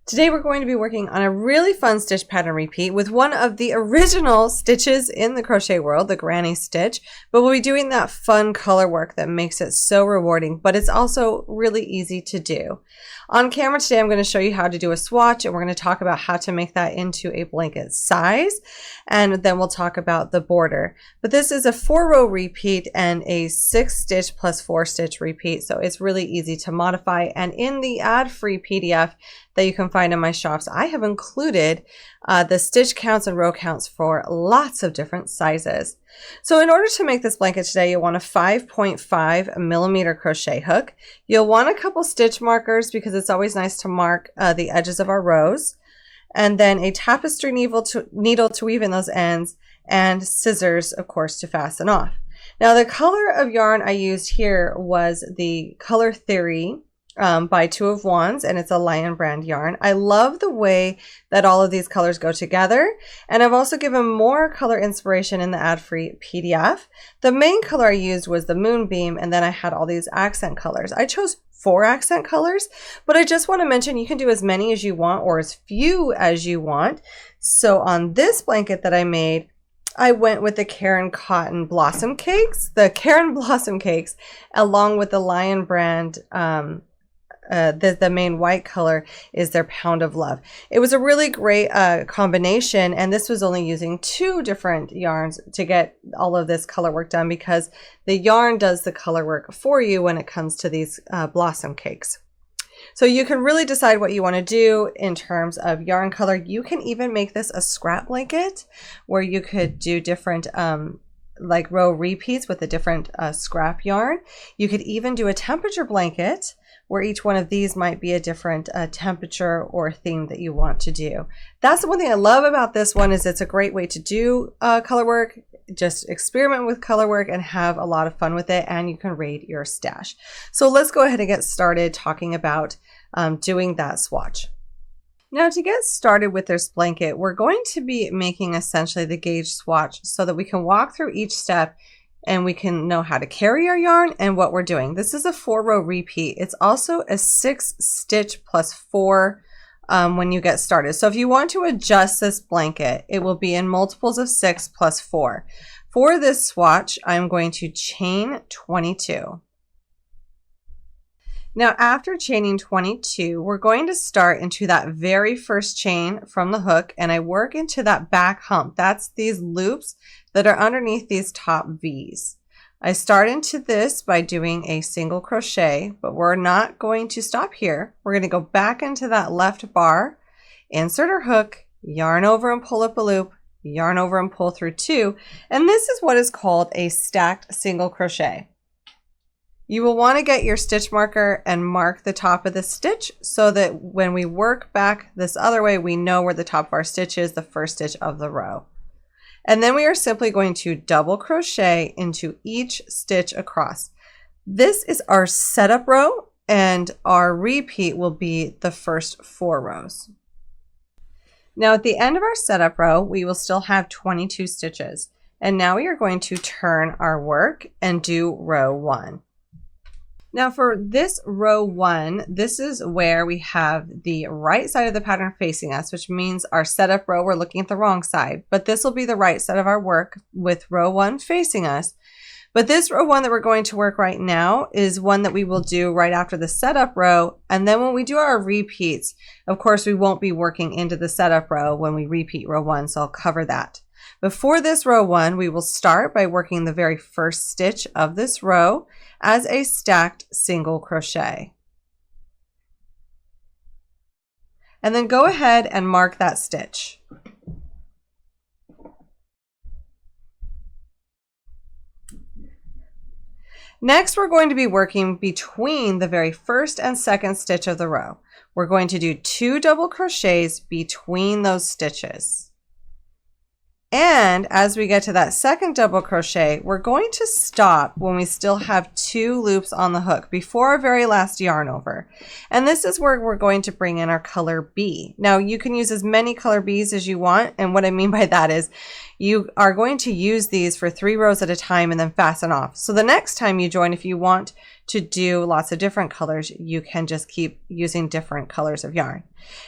Today we're going to be working on a really fun stitch pattern repeat with one of the original stitches in the crochet world, the granny stitch, but we'll be doing that fun color work that makes it so rewarding, but it's also really easy to do. On camera today I'm going to show you how to do a swatch, and we're going to talk about how to make that into a blanket size, and then we'll talk about the border. But this is a 4-row repeat and a 6-stitch plus 4-stitch repeat, so it's really easy to modify. And in the ad-free PDF that you can find in my shops, I have included the stitch counts and row counts for lots of different sizes. So in order to make this blanket today, you'll want a 5.5 millimeter crochet hook. You'll want a couple stitch markers because it's always nice to mark the edges of our rows. And then a tapestry needle to weave in those ends, and scissors, of course, to fasten off. Now the color of yarn I used here was the Color Theory by 2 of Wands, and it's a Lion brand yarn. I love the way that all of these colors go together, and I've also given more color inspiration in the ad-free PDF. The main color I used was the Moonbeam, and then I had all these accent colors. I chose 4 accent colors, but I just want to mention you can do as many as you want or as few as you want. So on this blanket that I made, I went with the Caron Cotton Blossom Cakes, along with the Lion brand. The main white color is their Pound of Love. It was a really great combination, and this was only using 2 different yarns to get all of this color work done, because the yarn does the color work for you when it comes to these blossom cakes. So you can really decide what you want to do in terms of yarn color. You can even make this a scrap blanket where you could do different like row repeats with a different scrap yarn. You could even do a temperature blanket where each one of these might be a different temperature or theme that you want to do. That's the one thing I love about this one, is it's a great way to do color work. Just experiment with color work and have a lot of fun with it, and you can raid your stash. So let's go ahead and get started talking about doing that swatch. Now to get started with this blanket, we're going to be making essentially the gauge swatch so that we can walk through each step and we can know how to carry our yarn and what we're doing. This is a 4-row repeat. It's also a 6-stitch plus 4 when you get started. So if you want to adjust this blanket, it will be in multiples of 6 plus 4. For this swatch, I'm going to chain 22. Now after chaining 22, we're going to start into that very first chain from the hook, and I work into that back hump. That's these loops that are underneath these top V's. I start into this by doing a single crochet, but we're not going to stop here. We're going to go back into that left bar, insert our hook, yarn over and pull up a loop, yarn over and pull through 2, and this is what is called a stacked single crochet. You will want to get your stitch marker and mark the top of the stitch so that when we work back this other way, we know where the top of our stitch is, the first stitch of the row. And then we are simply going to double crochet into each stitch across. This is our setup row, and our repeat will be the first 4 rows. Now at the end of our setup row, we will still have 22 stitches. And now we are going to turn our work and do row 1. Now for this row 1, this is where we have the right side of the pattern facing us, which means our setup row, we're looking at the wrong side, but this will be the right side of our work with row 1 facing us. But this row 1 that we're going to work right now is one that we will do right after the setup row. And then when we do our repeats, of course, we won't be working into the setup row when we repeat row 1, so I'll cover that. But for this row 1, we will start by working the very first stitch of this row as a stacked single crochet. And then go ahead and mark that stitch. Next, we're going to be working between the very first and second stitch of the row. We're going to do 2 double crochets between those stitches. And as we get to that second double crochet, we're going to stop when we still have 2 loops on the hook before our very last yarn over. And this is where we're going to bring in our color B. Now you can use as many color Bs as you want. And what I mean by that is you are going to use these for 3 rows at a time and then fasten off. So the next time you join, if you want to do lots of different colors, you can just keep using different colors of yarn.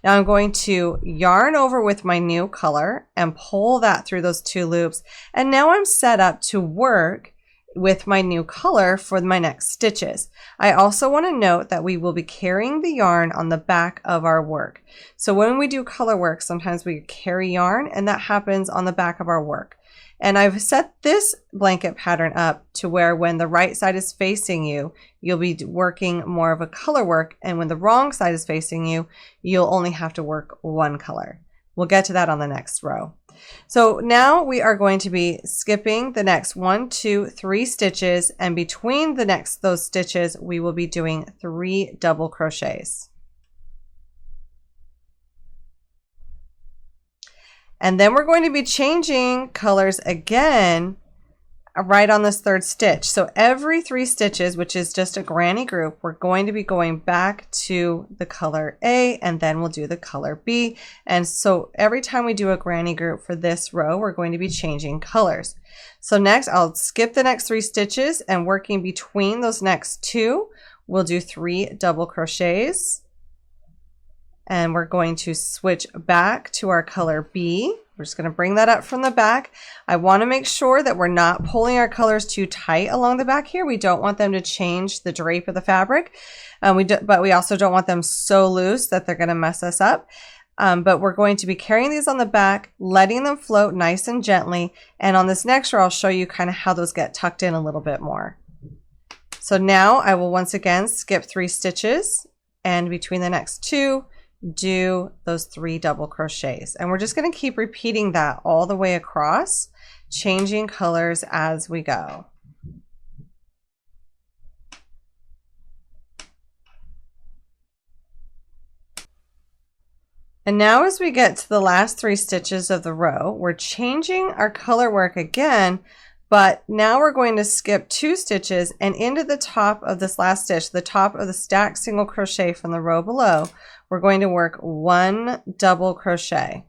Now I'm going to yarn over with my new color and pull that through those 2 loops. And now I'm set up to work with my new color for my next stitches. I also want to note that we will be carrying the yarn on the back of our work. So when we do color work, sometimes we carry yarn, and that happens on the back of our work. And I've set this blanket pattern up to where when the right side is facing you, you'll be working more of a color work, and when the wrong side is facing you, you'll only have to work one color. We'll get to that on the next row. So now we are going to be skipping the next 1, 2, 3 stitches, and between those stitches we will be doing 3 double crochets. And then we're going to be changing colors again right on this 3rd stitch. So every 3 stitches, which is just a granny group, we're going to be going back to the color A, and then we'll do the color B. And so every time we do a granny group for this row, we're going to be changing colors. So next, I'll skip the next 3 stitches, and working between those next 2, we'll do 3 double crochets. And we're going to switch back to our color B. We're just going to bring that up from the back. I want to make sure that we're not pulling our colors too tight along the back here. We don't want them to change the drape of the fabric, but we also don't want them so loose that they're going to mess us up. But we're going to be carrying these on the back, letting them float nice and gently. And on this next row, I'll show you kind of how those get tucked in a little bit more. So now I will once again skip 3 stitches, and between the next 2, do those 3 double crochets. And we're just going to keep repeating that all the way across, changing colors as we go. And now as we get to the last 3 stitches of the row, we're changing our color work again, but now we're going to skip 2 stitches, and into the top of this last stitch, the top of the stacked single crochet from the row below, we're going to work 1 double crochet.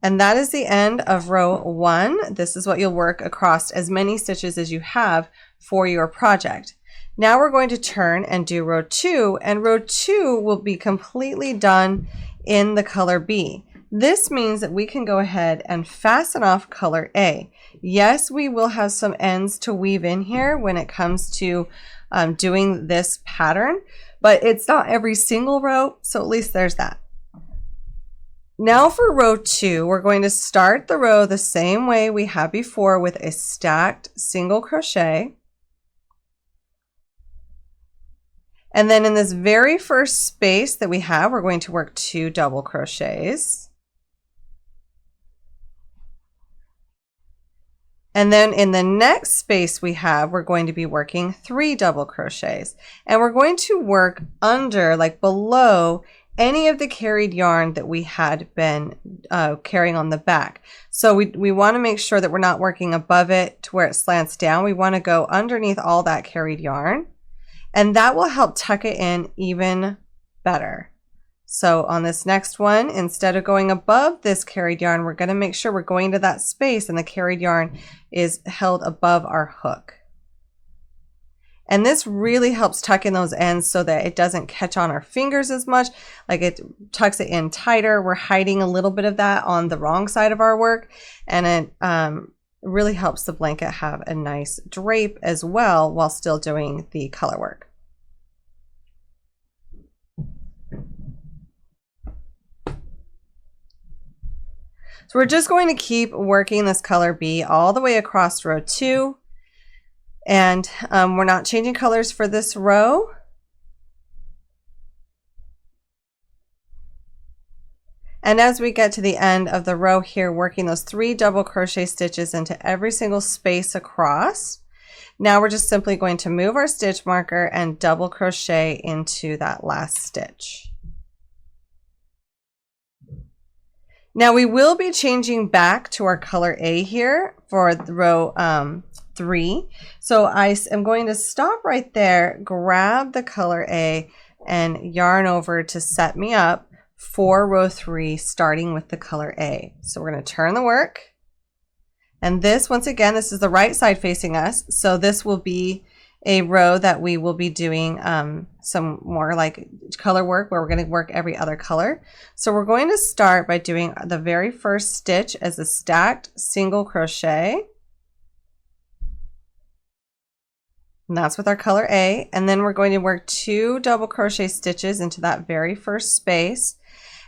And that is the end of row 1. This is what you'll work across as many stitches as you have for your project. Now we're going to turn and do row 2, and row 2 will be completely done in the color B. This means that we can go ahead and fasten off color A. Yes, we will have some ends to weave in here when it comes to doing this pattern, but it's not every single row, so at least there's that. Now for row 2, we're going to start the row the same way we had before with a stacked single crochet. And then in this very first space that we have, we're going to work 2 double crochets. And then in the next space we have, we're going to be working 3 double crochets. And we're going to work under, like below, any of the carried yarn that we had been carrying on the back. So we want to make sure that we're not working above it to where it slants down. We want to go underneath all that carried yarn, and that will help tuck it in even better. So on this next one, instead of going above this carried yarn, we're going to make sure we're going to that space and the carried yarn is held above our hook. And this really helps tuck in those ends so that it doesn't catch on our fingers as much, like it tucks it in tighter. We're hiding a little bit of that on the wrong side of our work, and it really helps the blanket have a nice drape as well while still doing the color work. So we're just going to keep working this color B all the way across row 2. And we're not changing colors for this row. And as we get to the end of the row here, working those 3 double crochet stitches into every single space across. Now we're just simply going to move our stitch marker and double crochet into that last stitch. Now we will be changing back to our color A here for the row 3. So I am going to stop right there, grab the color A, and yarn over to set me up for row 3, starting with the color A. So we're going to turn the work. And this, once again, this is the right side facing us. So this will be a row that we will be doing some more like color work, where we're going to work every other color. So we're going to start by doing the very first stitch as a stacked single crochet. And that's with our color A. And then we're going to work 2 double crochet stitches into that very first space.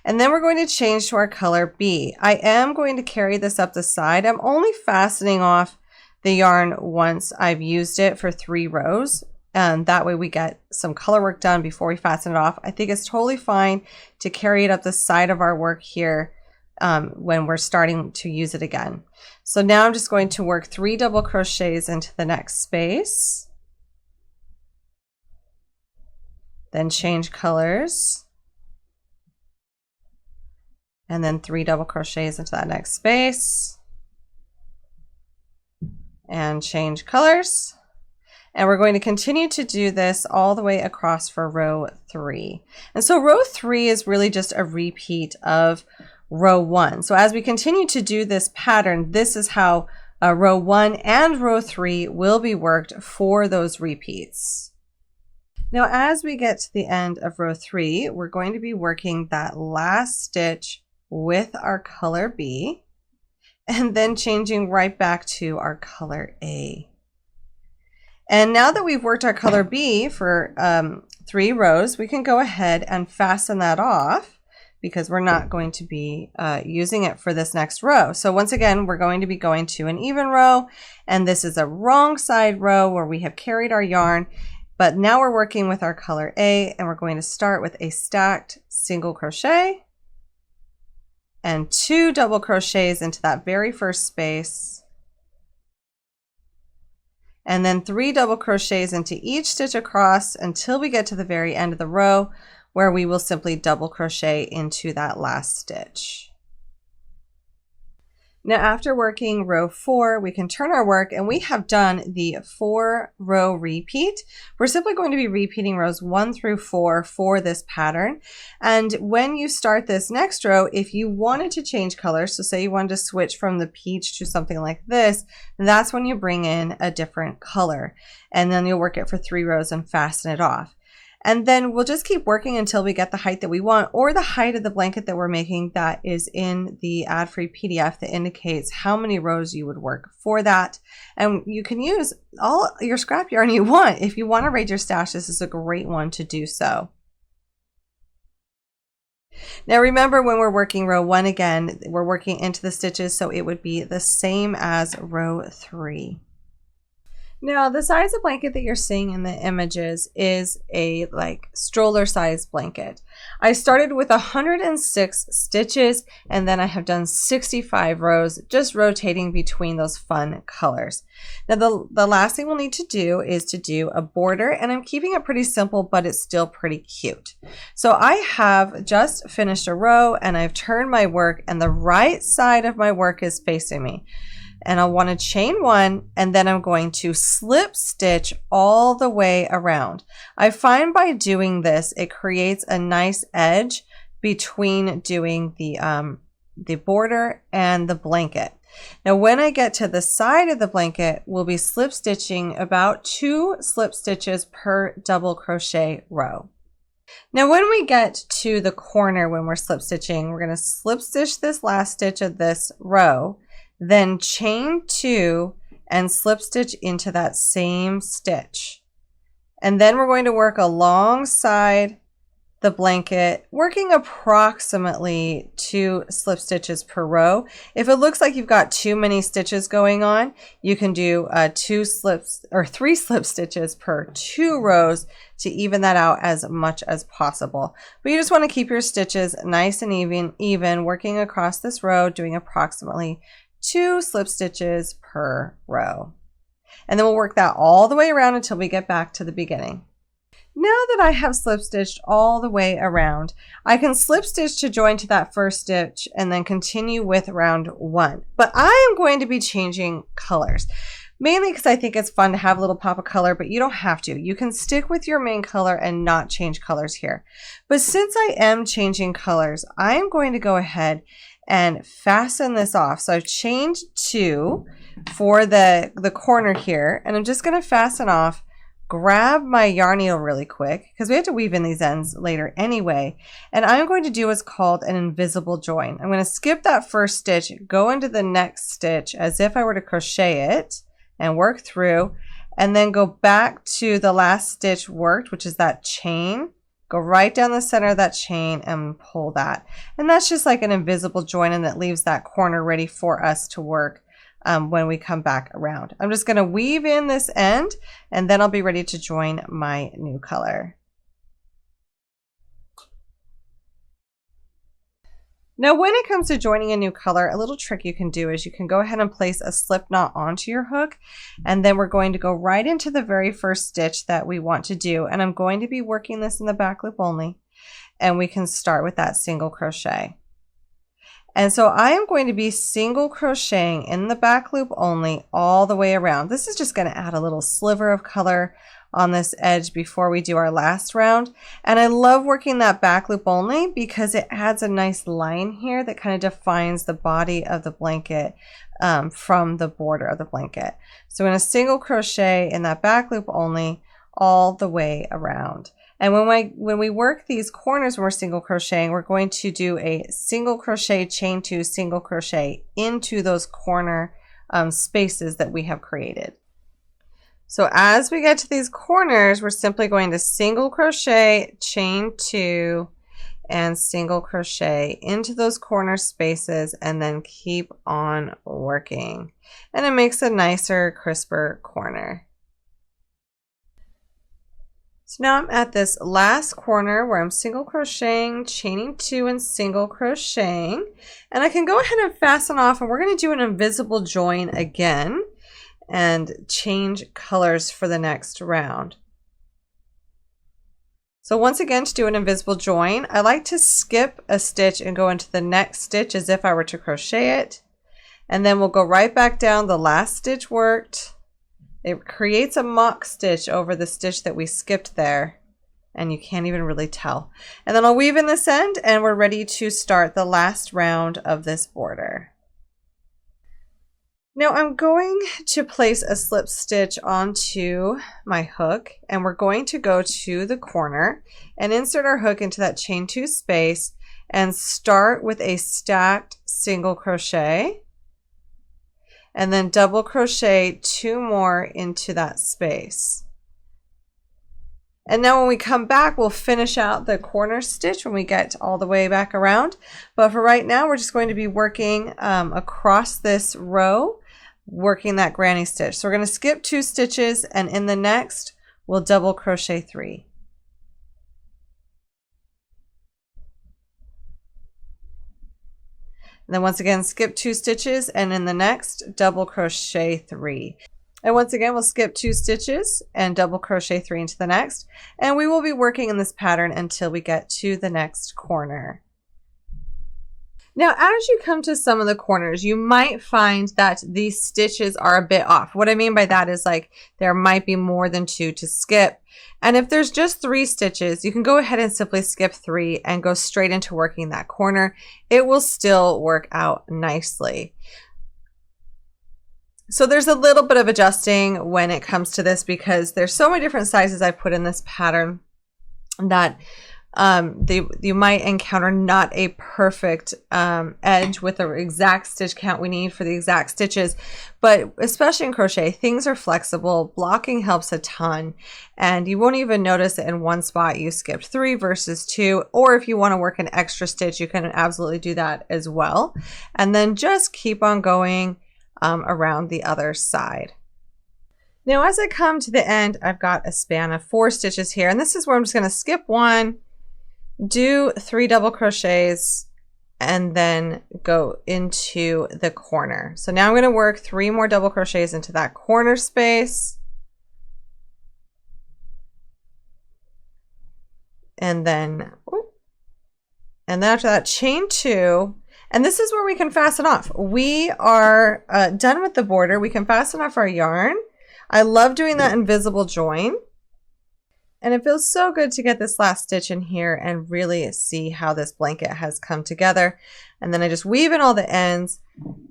And then we're going to change to our color B. I am going to carry this up the side. I'm only fastening off the yarn once I've used it for 3 rows. And that way we get some color work done before we fasten it off. I think it's totally fine to carry it up the side of our work here when we're starting to use it again. So now I'm just going to work 3 double crochets into the next space. Then change colors. And then 3 double crochets into that next space and change colors. And we're going to continue to do this all the way across for row 3. And so row 3 is really just a repeat of row 1. So as we continue to do this pattern, this is how row 1 and row 3 will be worked for those repeats. Now as we get to the end of row 3, we're going to be working that last stitch with our color B, and then changing right back to our color A. And now that we've worked our color B for 3 rows, we can go ahead and fasten that off, because we're not going to be using it for this next row. So once again, we're going to be going to an even row, and this is a wrong side row where we have carried our yarn, but now we're working with our color A, and we're going to start with a stacked single crochet and 2 double crochets into that very first space, and then 3 double crochets into each stitch across until we get to the very end of the row, where we will simply double crochet into that last stitch. Now after working row 4, we can turn our work, and we have done the 4-row repeat. We're simply going to be repeating rows 1 through 4 for this pattern. And when you start this next row, if you wanted to change colors, so say you wanted to switch from the peach to something like this, that's when you bring in a different color. And then you'll work it for 3 rows and fasten it off. And then we'll just keep working until we get the height that we want, or the height of the blanket that we're making that is in the ad-free PDF that indicates how many rows you would work for that. And you can use all your scrap yarn you want. If you want to raid your stash, this is a great one to do so. Now remember, when we're working row 1 again, we're working into the stitches, so it would be the same as row 3. Now the size of blanket that you're seeing in the images is a stroller size blanket. I started with 106 stitches, and then I have done 65 rows, just rotating between those fun colors. Now the last thing we'll need to do is to do a border, and I'm keeping it pretty simple, but it's still pretty cute. So I have just finished a row, and I've turned my work, and the right side of my work is facing me. And I'll want to chain 1, and then I'm going to slip stitch all the way around. I find by doing this, it creates a nice edge between doing the border and the blanket. Now when I get to the side of the blanket, we'll be slip stitching about 2 slip stitches per double crochet row. Now when we get to the corner, when we're slip stitching, we're going to slip stitch this last stitch of this row, then chain 2 and slip stitch into that same stitch. And then we're going to work alongside the blanket, working approximately 2 slip stitches per row. If it looks like you've got too many stitches going on, you can do 3 slip stitches per 2 rows to even that out as much as possible. But you just want to keep your stitches nice and even, working across this row, doing approximately 2 slip stitches per row. And then we'll work that all the way around until we get back to the beginning. Now that I have slip stitched all the way around, I can slip stitch to join to that first stitch and then continue with round 1. But I am going to be changing colors. mainly because I think it's fun to have a little pop of color, but you don't have to. You can stick with your main color and not change colors here. But since I am changing colors, I am going to go ahead and fasten this off. So I've chained 2 for the corner here, and I'm just going to fasten off, grab my yarn needle really quick because we have to weave in these ends later anyway, and I'm going to do what's called an invisible join. I'm going to skip that first stitch, go into the next stitch as if I were to crochet it and work through, and then go back to the last stitch worked, which is that chain. Go right down the center of that chain and pull that. And that's just like an invisible join, and that leaves that corner ready for us to work when we come back around. I'm just going to weave in this end, and then I'll be ready to join my new color. Now, when it comes to joining a new color, a little trick you can do is you can go ahead and place a slip knot onto your hook, and then we're going to go right into the very first stitch that we want to do. And I'm going to be working this in the back loop only, and we can start with that single crochet. And so I am going to be single crocheting in the back loop only all the way around. This is just going to add a little sliver of color on this edge before we do our last round. And I love working that back loop only because it adds a nice line here that kind of defines the body of the blanket from the border of the blanket. So I'm going to single crochet in that back loop only all the way around. And when we work these corners when we're single crocheting, we're going to do a single crochet, chain 2, single crochet into those corner spaces that we have created. So as we get to these corners, we're simply going to single crochet, chain 2, and single crochet into those corner spaces, and then keep on working. And it makes a nicer, crisper corner. So now I'm at this last corner where I'm single crocheting, chaining 2, and single crocheting. And I can go ahead and fasten off, and we're going to do an invisible join again and change colors for the next round. So once again, to do an invisible join, I like to skip a stitch and go into the next stitch as if I were to crochet it. And then we'll go right back down the last stitch worked. It creates a mock stitch over the stitch that we skipped there, and you can't even really tell. And then I'll weave in this end, and we're ready to start the last round of this border. Now I'm going to place a slip stitch onto my hook, and we're going to go to the corner and insert our hook into that chain 2 space and start with a stacked single crochet, and then double crochet 2 more into that space. And now when we come back, we'll finish out the corner stitch when we get all the way back around. But for right now, we're just going to be working across this row, working that granny stitch. So we're going to skip 2 stitches, and in the next, we'll double crochet 3. And then once again, skip 2 stitches, and in the next, double crochet 3. And once again, we'll skip 2 stitches and double crochet 3 into the next. And we will be working in this pattern until we get to the next corner. Now, as you come to some of the corners, you might find that these stitches are a bit off. What I mean by that is like there might be more than 2 to skip. And if there's just 3 stitches, you can go ahead and simply skip 3 and go straight into working that corner. It will still work out nicely. So there's a little bit of adjusting when it comes to this because there's so many different sizes I've put in this pattern that you might encounter not a perfect edge with the exact stitch count we need for the exact stitches, but especially in crochet, things are flexible. Blocking helps a ton, and you won't even notice that in one spot you skipped 3 versus 2, or if you want to work an extra stitch, you can absolutely do that as well. And then just keep on going around the other side. Now, as I come to the end, I've got a span of 4 stitches here, and this is where I'm just going to skip 1, do 3 double crochets, and then go into the corner. So now I'm going to work 3 more double crochets into that corner space, and then after that, chain 2, And this is where we can fasten off. We are done with the border. We can fasten off our yarn. I love doing that invisible join. And it feels so good to get this last stitch in here and really see how this blanket has come together. And then I just weave in all the ends,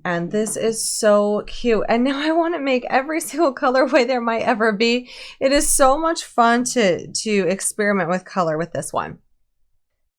and this is so cute. And now I want to make every single colorway there might ever be. It is so much fun to experiment with color with this one.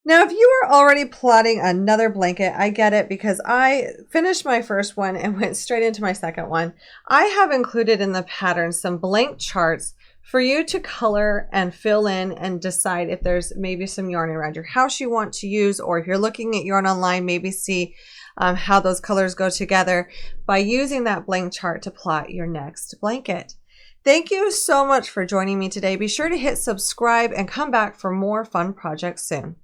Now, if you are already plotting another blanket, I get it, because I finished my first one and went straight into my second one. I have included in the pattern some blank charts for you to color and fill in and decide if there's maybe some yarn around your house you want to use, or if you're looking at yarn online, maybe see how those colors go together by using that blank chart to plot your next blanket. Thank you so much for joining me today. Be sure to hit subscribe and come back for more fun projects soon.